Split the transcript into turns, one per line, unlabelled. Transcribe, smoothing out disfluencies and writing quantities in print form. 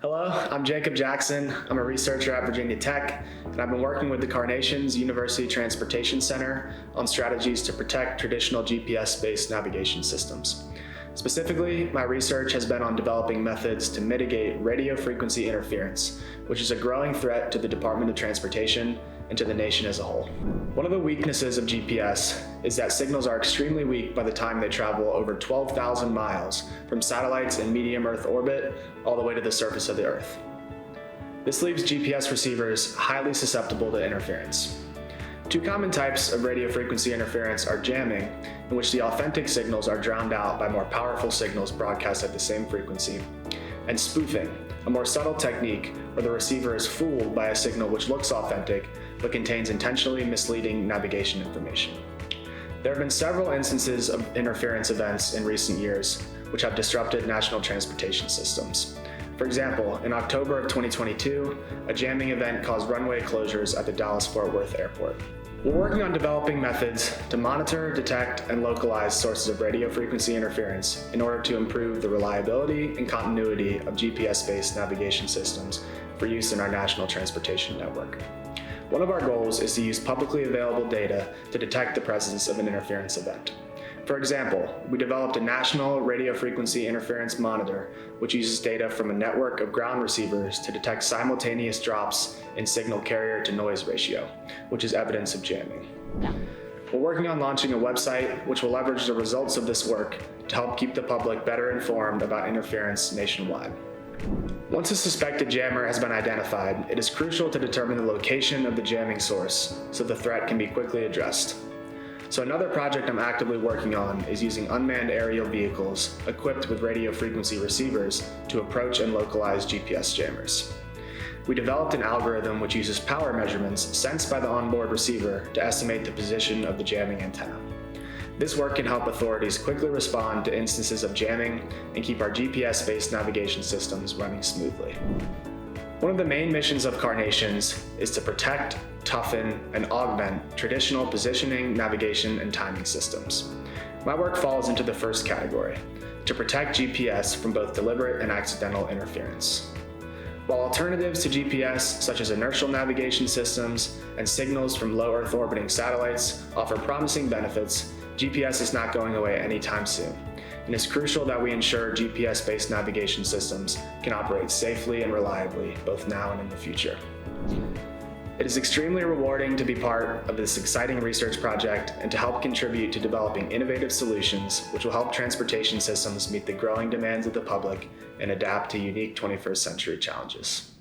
Hello, I'm Jacob Jackson. I'm a researcher at Virginia Tech, and I've been working with the CARNATIONS University Transportation Center on strategies to protect traditional GPS-based navigation systems. Specifically, my research has been on developing methods to mitigate radio frequency interference, which is a growing threat to the Department of Transportation and to the nation as a whole. One of the weaknesses of GPS is that signals are extremely weak by the time they travel over 12,000 miles from satellites in medium Earth orbit all the way to the surface of the Earth. This leaves GPS receivers highly susceptible to interference. Two common types of radio frequency interference are jamming, in which the authentic signals are drowned out by more powerful signals broadcast at the same frequency, and spoofing, a more subtle technique where the receiver is fooled by a signal which looks authentic but contains intentionally misleading navigation information. There have been several instances of interference events in recent years which have disrupted national transportation systems. For example, in October of 2022, a jamming event caused runway closures at the Dallas-Fort Worth airport. We're working on developing methods to monitor, detect, and localize sources of radio frequency interference in order to improve the reliability and continuity of GPS-based navigation systems for use in our national transportation network. One of our goals is to use publicly available data to detect the presence of an interference event. For example, we developed a national radio frequency interference monitor, which uses data from a network of ground receivers to detect simultaneous drops in signal carrier to noise ratio, which is evidence of jamming. We're working on launching a website which will leverage the results of this work to help keep the public better informed about interference nationwide. Once a suspected jammer has been identified, it is crucial to determine the location of the jamming source so the threat can be quickly addressed. So another project I'm actively working on is using unmanned aerial vehicles equipped with radio frequency receivers to approach and localize GPS jammers. We developed an algorithm which uses power measurements sensed by the onboard receiver to estimate the position of the jamming antenna. This work can help authorities quickly respond to instances of jamming and keep our GPS-based navigation systems running smoothly. One of the main missions of CARNATIONS is to protect, toughen, and augment traditional positioning, navigation, and timing systems. My work falls into the first category, to protect GPS from both deliberate and accidental interference. While alternatives to GPS, such as inertial navigation systems and signals from low Earth orbiting satellites, offer promising benefits, GPS is not going away anytime soon, and it's crucial that we ensure GPS-based navigation systems can operate safely and reliably, both now and in the future. It is extremely rewarding to be part of this exciting research project and to help contribute to developing innovative solutions which will help transportation systems meet the growing demands of the public and adapt to unique 21st century challenges.